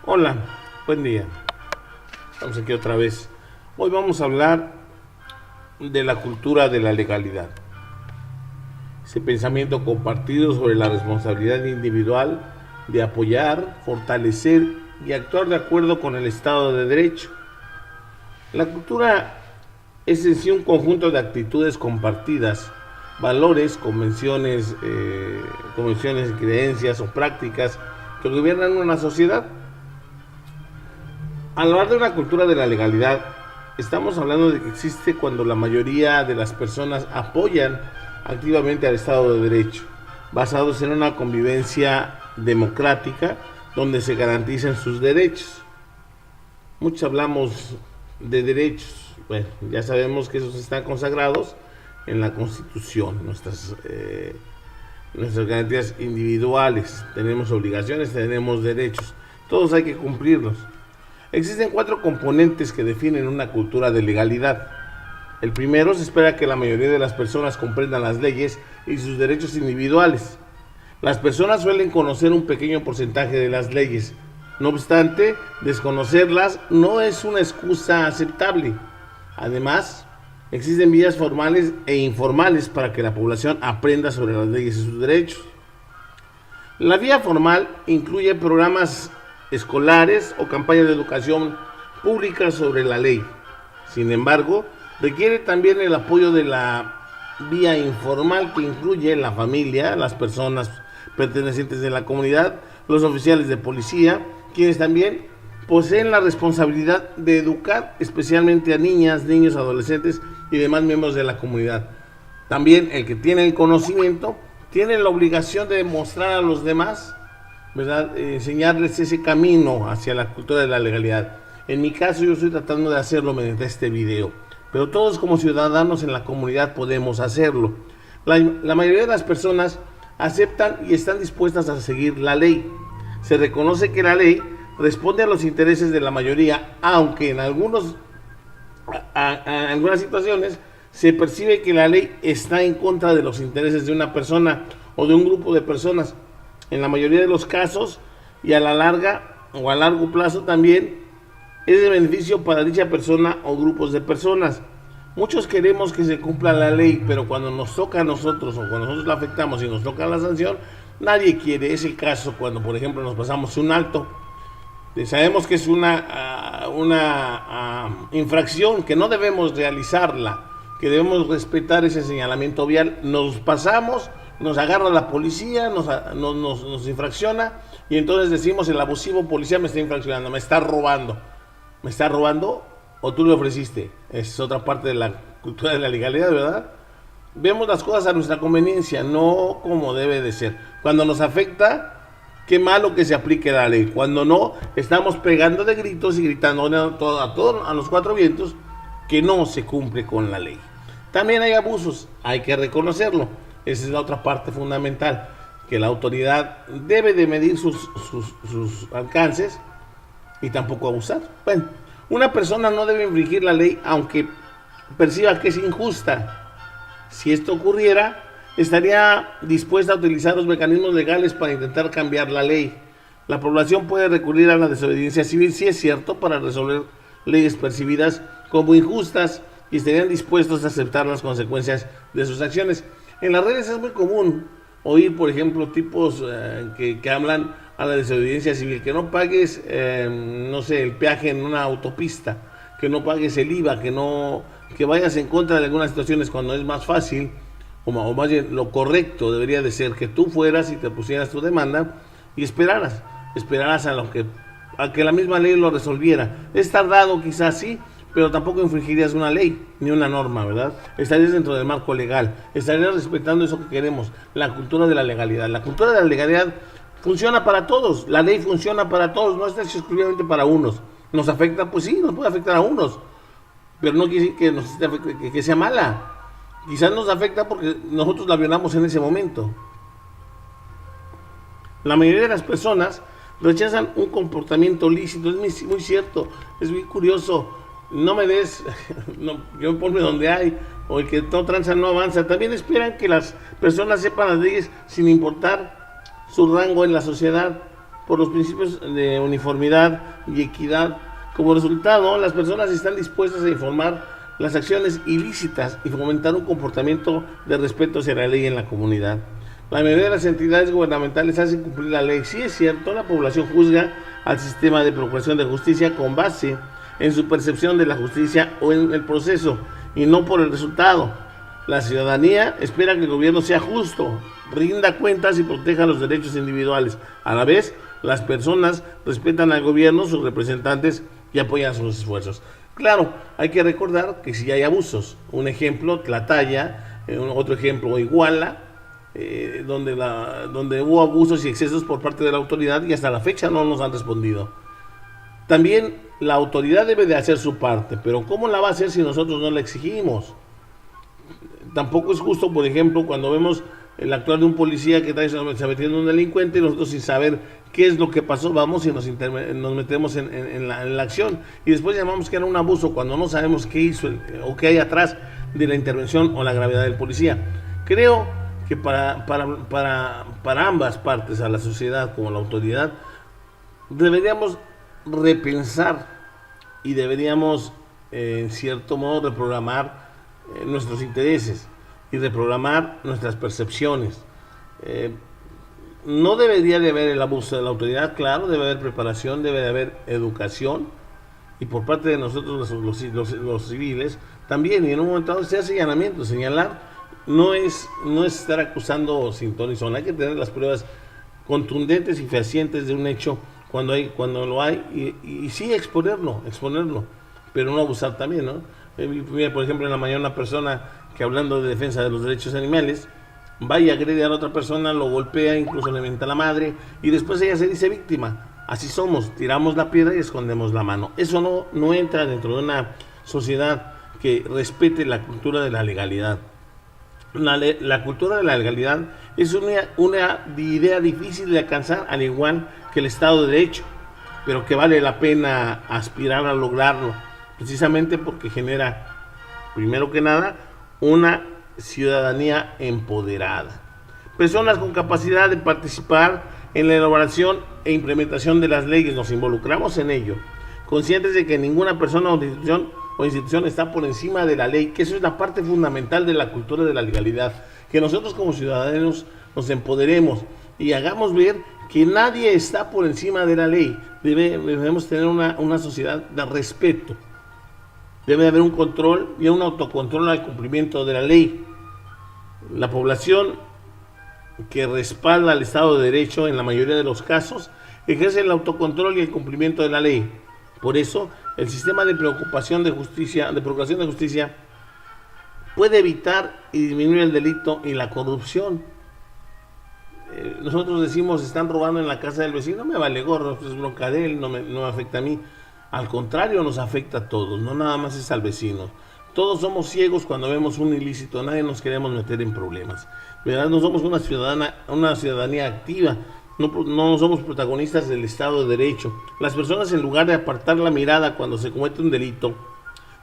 Hola, buen día. Estamos aquí otra vez. Hoy vamos a hablar de la cultura de la legalidad. Ese pensamiento compartido sobre la responsabilidad individual de apoyar, fortalecer y actuar de acuerdo con el Estado de Derecho. La cultura es en sí un conjunto de actitudes compartidas, valores, convenciones, creencias o prácticas que gobiernan una sociedad. Al hablar de una cultura de la legalidad, estamos hablando de que existe cuando la mayoría de las personas apoyan activamente al Estado de Derecho, basados en una convivencia democrática donde se garantizan sus derechos. Muchos hablamos de derechos, bueno, ya sabemos que esos están consagrados en la Constitución, nuestras garantías individuales, tenemos obligaciones, tenemos derechos, todos hay que cumplirlos. Existen 4 componentes que definen una cultura de legalidad. El primero, se espera que la mayoría de las personas comprendan las leyes y sus derechos individuales. Las personas suelen conocer un pequeño porcentaje de las leyes. No obstante, desconocerlas no es una excusa aceptable. Además, existen vías formales e informales para que la población aprenda sobre las leyes y sus derechos. La vía formal incluye programas escolares o campañas de educación pública sobre la ley. Sin embargo, requiere también el apoyo de la vía informal, que incluye la familia, las personas pertenecientes de la comunidad, los oficiales de policía, quienes también poseen la responsabilidad de educar especialmente a niñas, niños, adolescentes y demás miembros de la comunidad. También el que tiene el conocimiento tiene la obligación de demostrar a los demás, ¿verdad? Enseñarles ese camino hacia la cultura de la legalidad. En mi caso, yo estoy tratando de hacerlo mediante este video, pero todos como ciudadanos en la comunidad podemos hacerlo. La mayoría de las personas aceptan y están dispuestas a seguir la ley. Se reconoce que la ley responde a los intereses de la mayoría, aunque en algunas situaciones se percibe que la ley está en contra de los intereses de una persona o de un grupo de personas. En la mayoría de los casos y a la larga o a largo plazo también es de beneficio para dicha persona o grupos de personas. Muchos queremos que se cumpla la ley, pero cuando nos toca a nosotros o cuando nosotros la afectamos y nos toca la sanción, nadie quiere. Es el caso cuando, por ejemplo, nos pasamos un alto. Sabemos que es una infracción, que no debemos realizarla, que debemos respetar ese señalamiento vial. Nos pasamos, nos agarra la policía, nos infracciona, y entonces decimos: el abusivo policía me está infraccionando, me está robando. ¿Me está robando o tú le ofreciste? Es otra parte de la cultura de la legalidad, ¿verdad? Vemos las cosas a nuestra conveniencia, no como debe de ser. Cuando nos afecta, qué malo que se aplique la ley. Cuando no, estamos pegando de gritos y gritando a los 4 vientos que no se cumple con la ley. También hay abusos, hay que reconocerlo. Esa es la otra parte fundamental, que la autoridad debe de medir sus alcances y tampoco abusar. Bueno, una persona no debe infringir la ley aunque perciba que es injusta. Si esto ocurriera, estaría dispuesta a utilizar los mecanismos legales para intentar cambiar la ley. La población puede recurrir a la desobediencia civil, sí es cierto, para resolver leyes percibidas como injustas, y estarían dispuestos a aceptar las consecuencias de sus acciones. En las redes es muy común oír, por ejemplo, tipos que hablan a la desobediencia civil: que no pagues, no sé, el peaje en una autopista, que no pagues el IVA, que vayas en contra de algunas situaciones, cuando es más fácil, o más bien lo correcto debería de ser que tú fueras y te pusieras tu demanda y esperaras a que la misma ley lo resolviera. Es tardado quizás, sí, pero tampoco infringirías una ley ni una norma, ¿verdad? Estarías dentro del marco legal, estarías respetando eso que queremos, la cultura de la legalidad. La cultura de la legalidad funciona para todos, la ley funciona para todos, no está exclusivamente para unos. ¿Nos afecta? Pues sí, nos puede afectar a unos, pero no quiere decir que sea mala. Quizás nos afecta porque nosotros la violamos en ese momento. La mayoría de las personas rechazan un comportamiento lícito. Es muy cierto, es muy curioso. No me des, no, yo ponme donde hay, o el que no tranza no avanza. También esperan que las personas sepan las leyes sin importar su rango en la sociedad. por los principios de uniformidad y equidad. Como resultado, las personas están dispuestas a informar las acciones ilícitas y fomentar un comportamiento de respeto hacia la ley en la comunidad. La mayoría de las entidades gubernamentales hacen cumplir la ley. Sí es cierto, la población juzga al sistema de procuración de justicia con base en su percepción de la justicia o en el proceso y no por el resultado. La ciudadanía espera que el gobierno sea justo, rinda cuentas y proteja los derechos individuales. A la vez, las personas respetan al gobierno, sus representantes y apoyan sus esfuerzos. Claro, hay que recordar que si hay abusos, un ejemplo, Tlahtaya, otro ejemplo, Iguala, donde hubo abusos y excesos por parte de la autoridad y hasta la fecha no nos han respondido. También la autoridad debe de hacer su parte, pero ¿cómo la va a hacer si nosotros no la exigimos? Tampoco es justo, por ejemplo, cuando vemos el actuar de un policía que está metiendo a un delincuente y nosotros sin saber qué es lo que pasó, vamos y nos metemos en la acción y después llamamos que era un abuso cuando no sabemos qué hizo o qué hay atrás de la intervención o la gravedad del policía. Creo que para ambas partes, a la sociedad como a la autoridad, deberíamos repensar y deberíamos en cierto modo reprogramar nuestros intereses y reprogramar nuestras percepciones. No debería de haber el abuso de la autoridad, claro, debe haber preparación, debe de haber educación y por parte de nosotros los civiles también, y en un momento dado se hace allanamiento. Señalar no es estar acusando sin ton ni son, hay que tener las pruebas contundentes y fehacientes de un hecho cuando lo hay y sí exponerlo, pero no abusar también, ¿no? Por ejemplo, en la mañana una persona que hablando de defensa de los derechos animales va y agrede a la otra persona, lo golpea, incluso le mienta a la madre y después ella se dice víctima. Así somos, tiramos la piedra y escondemos la mano. Eso no entra dentro de una sociedad que respete la cultura de la legalidad. La cultura de la legalidad es una idea difícil de alcanzar, al igual que el Estado de Derecho, pero que vale la pena aspirar a lograrlo, precisamente porque genera, primero que nada, una ciudadanía empoderada. Personas con capacidad de participar en la elaboración e implementación de las leyes, nos involucramos en ello, conscientes de que ninguna persona o institución está por encima de la ley, que eso es la parte fundamental de la cultura de la legalidad, que nosotros como ciudadanos nos empoderemos y hagamos ver que nadie está por encima de la ley. Debemos tener una sociedad de respeto. Debe haber un control y un autocontrol al cumplimiento de la ley. La población que respalda al Estado de Derecho en la mayoría de los casos ejerce el autocontrol y el cumplimiento de la ley. Por eso, el sistema de procuración de justicia puede evitar y disminuir el delito y la corrupción. Nosotros decimos, están robando en la casa del vecino, me vale gorro, es bronca de él, no me afecta a mí. Al contrario, nos afecta a todos, no nada más es al vecino. Todos somos ciegos cuando vemos un ilícito, nadie nos queremos meter en problemas. ¿Verdad? No somos una ciudadanía activa, no somos protagonistas del Estado de Derecho. Las personas, en lugar de apartar la mirada cuando se comete un delito,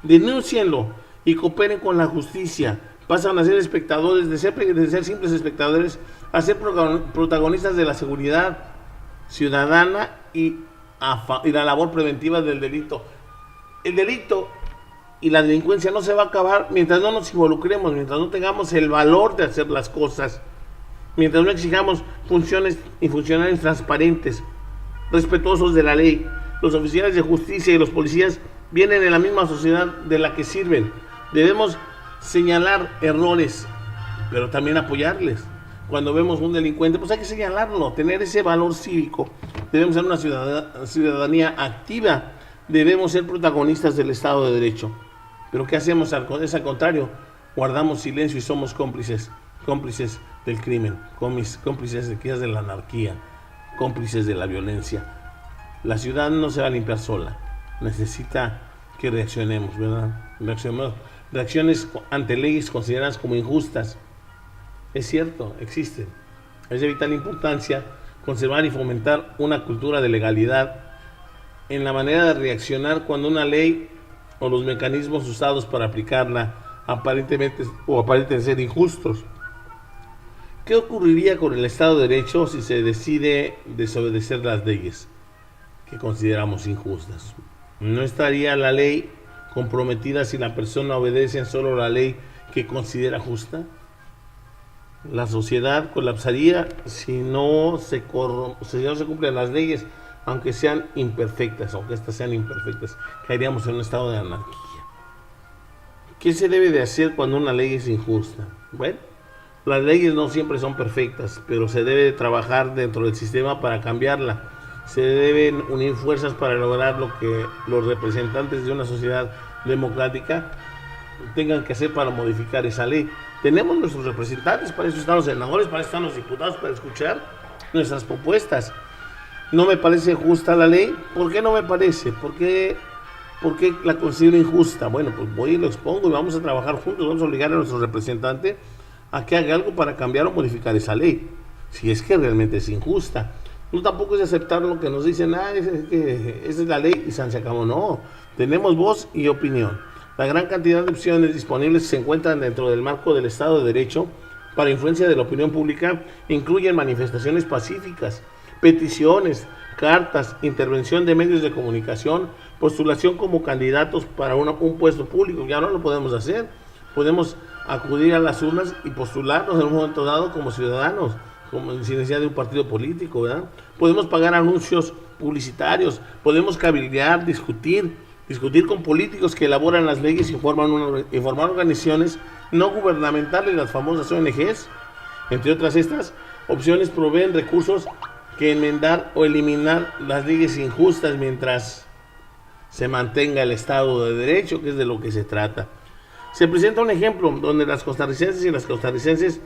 denúncienlo y cooperen con la justicia. Pasan a ser espectadores, de ser simples espectadores, a ser protagonistas de la seguridad ciudadana y la labor preventiva del delito. El delito y la delincuencia no se va a acabar mientras no nos involucremos, mientras no tengamos el valor de hacer las cosas, mientras no exijamos funciones y funcionarios transparentes, respetuosos de la ley. Los oficiales de justicia y los policías vienen de la misma sociedad de la que sirven. Debemos señalar errores, pero también apoyarles. Cuando vemos un delincuente, pues hay que señalarlo, tener ese valor cívico. Debemos ser una ciudadanía activa, debemos ser protagonistas del Estado de Derecho. Pero ¿qué hacemos? Es al contrario, guardamos silencio y somos cómplices del crimen, cómplices de la anarquía, cómplices de la violencia. La ciudad no se va a limpiar sola, necesita que reaccionemos, ¿verdad? Reacciones ante leyes consideradas como injustas. Es cierto, existen. Es de vital importancia conservar y fomentar una cultura de legalidad en la manera de reaccionar cuando una ley o los mecanismos usados para aplicarla aparenten ser injustos. ¿Qué ocurriría con el Estado de Derecho si se decide desobedecer las leyes que consideramos injustas? ¿No estaría la ley comprometida si la persona obedece solo la ley que considera justa? La sociedad colapsaría si no se cumplen las leyes, aunque sean imperfectas, aunque estas sean imperfectas. Caeríamos en un estado de anarquía. ¿Qué se debe de hacer cuando una ley es injusta? Bueno, las leyes no siempre son perfectas, pero se debe trabajar dentro del sistema para cambiarla. Se deben unir fuerzas para lograr lo que los representantes de una sociedad democrática tengan que hacer para modificar esa ley. Tenemos nuestros representantes, para eso están los senadores, para eso están los diputados, para escuchar nuestras propuestas. ¿No me parece justa la ley? ¿Por qué no me parece? ¿Por qué la considero injusta? Bueno, pues voy y lo expongo y vamos a trabajar juntos, vamos a obligar a nuestro representante a que haga algo para cambiar o modificar esa ley, si es que realmente es injusta. No tampoco es aceptar lo que nos dicen, que esa es la ley y se acabó. No, tenemos voz y opinión. La gran cantidad de opciones disponibles se encuentran dentro del marco del Estado de Derecho para influencia de la opinión pública, incluyen manifestaciones pacíficas, peticiones, cartas, intervención de medios de comunicación, postulación como candidatos para un puesto público. Ya no lo podemos hacer. Podemos acudir a las urnas y postularnos en un momento dado como ciudadanos, como sin necesidad de un partido político, ¿verdad? Podemos pagar anuncios publicitarios, podemos cabildear, discutir con políticos que elaboran las leyes y formar organizaciones no gubernamentales, las famosas ONGs. Entre otras estas opciones proveen recursos que enmendar o eliminar las leyes injustas mientras se mantenga el Estado de Derecho, que es de lo que se trata. Se presenta un ejemplo donde las costarricenses y las costarricenses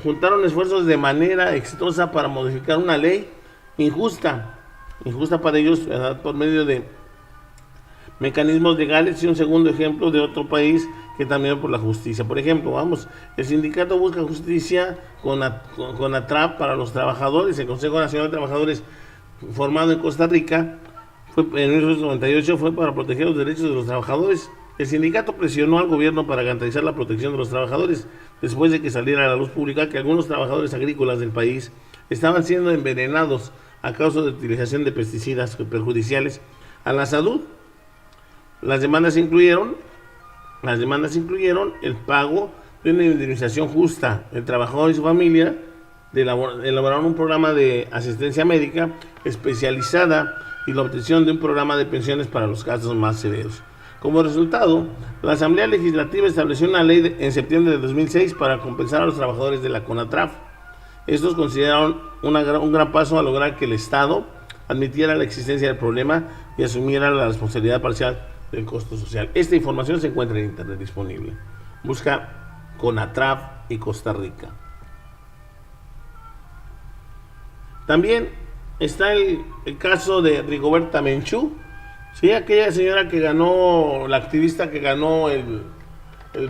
juntaron esfuerzos de manera exitosa para modificar una ley injusta para ellos, ¿verdad?, por medio de mecanismos legales. Y un segundo ejemplo de otro país que también por la justicia. Por ejemplo, el sindicato busca justicia con ATRAP para los trabajadores. El Consejo Nacional de Trabajadores, formado en Costa Rica, en 1998, fue para proteger los derechos de los trabajadores. El sindicato presionó al gobierno para garantizar la protección de los trabajadores después de que saliera a la luz pública que algunos trabajadores agrícolas del país estaban siendo envenenados a causa de utilización de pesticidas perjudiciales a la salud. Las demandas incluyeron el pago de una indemnización justa. El trabajador y su familia elaboraron un programa de asistencia médica especializada y la obtención de un programa de pensiones para los casos más severos. Como resultado, la Asamblea Legislativa estableció una ley en septiembre de 2006 para compensar a los trabajadores de la CONATRAF. Estos consideraron un gran paso a lograr que el Estado admitiera la existencia del problema y asumiera la responsabilidad parcial del costo social. Esta información se encuentra en internet disponible. Busca CONATRAF y Costa Rica. También está el caso de Rigoberta Menchú. Sí, aquella señora que ganó, la activista que ganó el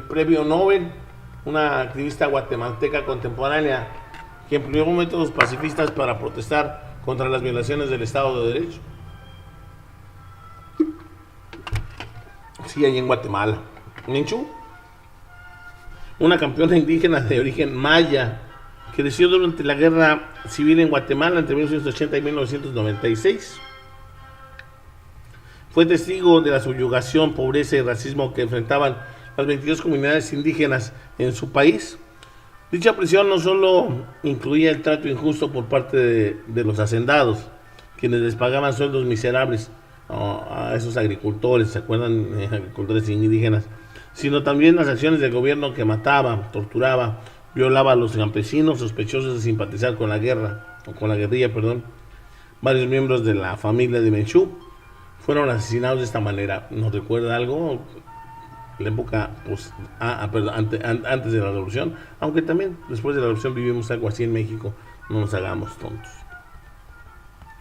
premio Nobel, una activista guatemalteca contemporánea que empleó métodos pacifistas para protestar contra las violaciones del Estado de Derecho. Sí, ahí en Guatemala. Menchú, una campeona indígena de origen maya, creció durante la guerra civil en Guatemala entre 1980 y 1996. Fue testigo de la subyugación, pobreza y racismo que enfrentaban las 22 comunidades indígenas en su país. Dicha prisión no solo incluía el trato injusto por parte de los hacendados, quienes les pagaban sueldos miserables a esos agricultores, ¿se acuerdan? Agricultores indígenas, sino también las acciones del gobierno que mataba, torturaba, violaba a los campesinos sospechosos de simpatizar con la guerrilla. Varios miembros de la familia de Menchú fueron asesinados de esta manera. ¿Nos recuerda algo? La época antes de la revolución, aunque también después de la revolución vivimos algo así en México, no nos hagamos tontos.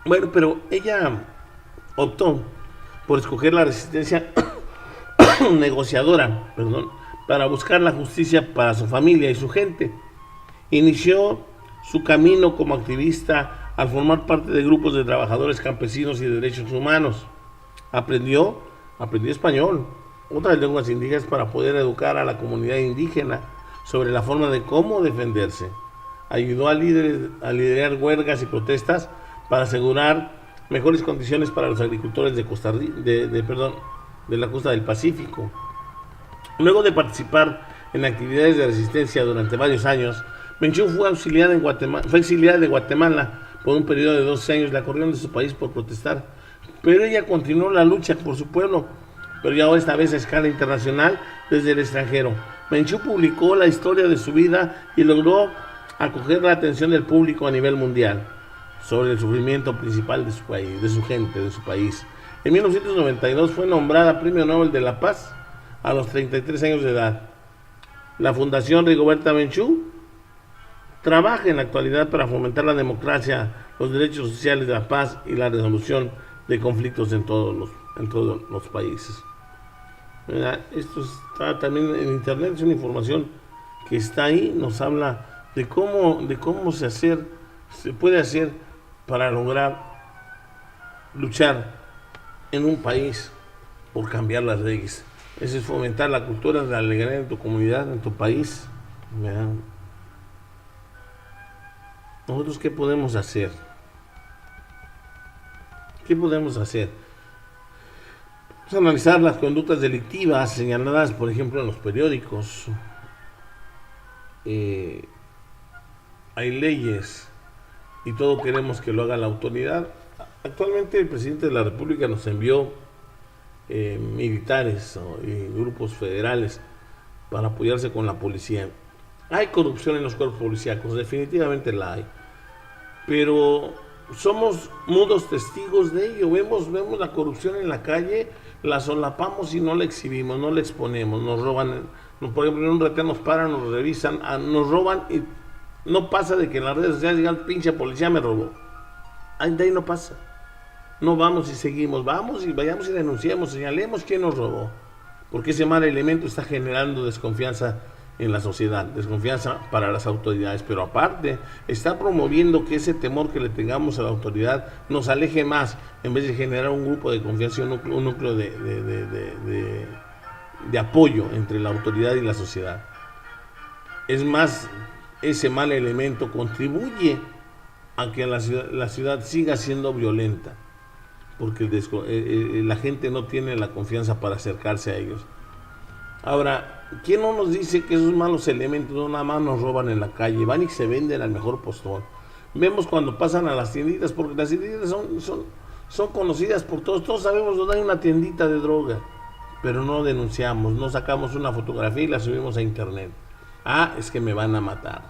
Bueno, pero ella optó por escoger la resistencia negociadora, para buscar la justicia para su familia y su gente. Inició su camino como activista al formar parte de grupos de trabajadores campesinos y de derechos humanos. Aprendió español, otras lenguas indígenas, para poder educar a la comunidad indígena sobre la forma de cómo defenderse. Ayudó a liderar huelgas y protestas para asegurar mejores condiciones para los agricultores de la costa del Pacífico. Luego de participar en actividades de resistencia durante varios años, Menchú fue exiliada de Guatemala por un periodo de 12 años. La corrieron de su país por protestar, pero ella continuó la lucha por su pueblo, pero ya ahora esta vez a escala internacional desde el extranjero. Menchú publicó la historia de su vida y logró acoger la atención del público a nivel mundial sobre el sufrimiento principal de su país, de su gente, de su país. En 1992 fue nombrada Premio Nobel de la Paz a los 33 años de edad. La Fundación Rigoberta Menchú trabaja en la actualidad para fomentar la democracia, los derechos sociales, la paz y la resolución de conflictos en todos los países. Esto está también en internet, es una información que está ahí, nos habla de cómo se puede hacer para lograr luchar en un país por cambiar las leyes. Eso es fomentar la cultura de la legalidad en tu comunidad, en tu país. ¿Verdad? ¿Nosotros qué podemos hacer? ¿Qué podemos hacer? Vamos a analizar las conductas delictivas señaladas, por ejemplo, en los periódicos. Hay leyes y todo queremos que lo haga la autoridad. Actualmente el presidente de la República nos envió militares y grupos federales para apoyarse con la policía. Hay corrupción en los cuerpos policíacos, definitivamente la hay, pero somos mudos testigos de ello. Vemos la corrupción en la calle, la solapamos y no la exhibimos, no la exponemos. Nos roban, por ejemplo, en un retén nos paran, nos revisan, nos roban y no pasa de que en las redes sociales digan pinche policía me robó. De ahí no pasa. No vamos y seguimos, vamos y vayamos y denunciamos, señalemos quién nos robó, porque ese mal elemento está generando desconfianza en la sociedad, desconfianza para las autoridades, pero aparte está promoviendo que ese temor que le tengamos a la autoridad nos aleje más, en vez de generar un grupo de confianza, un núcleo de apoyo entre la autoridad y la sociedad. Es más, ese mal elemento contribuye a que la ciudad siga siendo violenta, porque la gente no tiene la confianza para acercarse a ellos. Ahora, ¿quién no nos dice que esos malos elementos no nada más nos roban en la calle? Van y se venden al mejor postor. Vemos cuando pasan a las tienditas, porque las tienditas son conocidas por todos. Todos sabemos dónde hay una tiendita de droga, pero no denunciamos, no sacamos una fotografía y la subimos a internet. Es que me van a matar.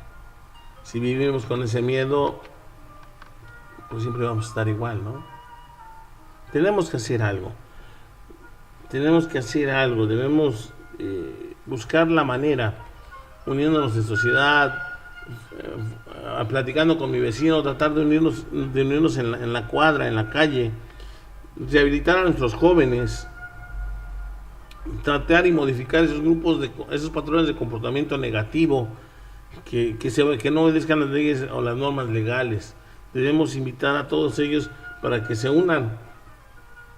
Si vivimos con ese miedo, pues siempre vamos a estar igual, ¿no? Tenemos que hacer algo. Debemos buscar la manera, uniéndonos en sociedad, platicando con mi vecino, tratar de unirnos en la cuadra, en la calle, rehabilitar a nuestros jóvenes, tratar y modificar esos patrones de comportamiento negativo que no obedezcan las leyes o las normas legales. Debemos invitar a todos ellos para que se unan,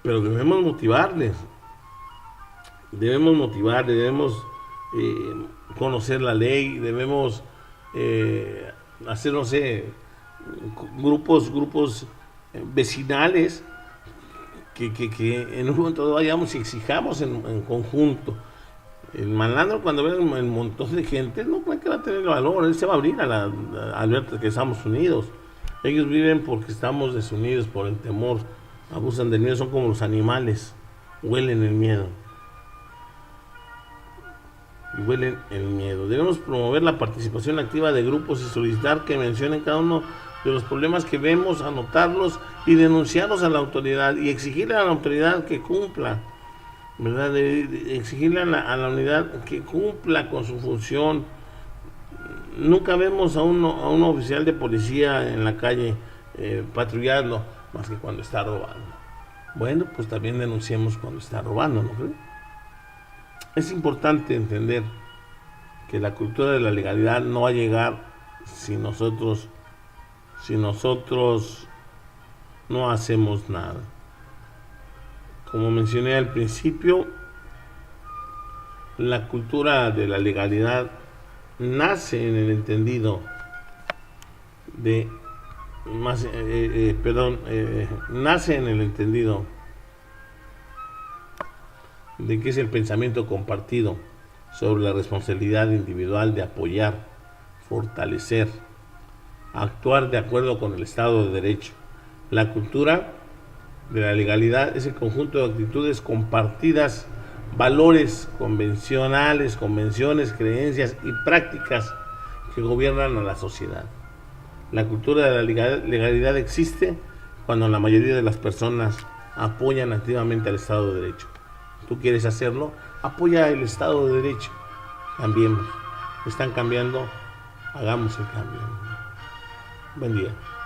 pero debemos motivarles, debemos conocer la ley, debemos hacer, no sé, grupos vecinales que en un momento dado vayamos y exijamos en conjunto. El malandro, cuando ve un montón de gente, no cree que va a tener valor, él se va a abrir al ver que estamos unidos. Ellos viven porque estamos desunidos por el temor, abusan del miedo, son como los animales, huelen el miedo. Debemos promover la participación activa de grupos y solicitar que mencionen cada uno de los problemas que vemos, anotarlos y denunciarlos a la autoridad y exigirle a la autoridad que cumpla, ¿verdad? Exigirle a la unidad que cumpla con su función. Nunca vemos a un oficial de policía en la calle patrullando, más que cuando está robando. Bueno, pues también denunciemos cuando está robando, ¿no cree? Es importante entender que la cultura de la legalidad no va a llegar si nosotros no hacemos nada. Como mencioné al principio, la cultura de la legalidad nace en el entendido de nace en el entendido de que es el pensamiento compartido sobre la responsabilidad individual de apoyar, fortalecer, actuar de acuerdo con el Estado de Derecho. La cultura de la legalidad es el conjunto de actitudes compartidas, valores convencionales, convenciones, creencias y prácticas que gobiernan a la sociedad. La cultura de la legalidad existe cuando la mayoría de las personas apoyan activamente al Estado de Derecho. ¿Tú quieres hacerlo? Apoya el Estado de Derecho. Cambiemos. Están cambiando. Hagamos el cambio. Buen día.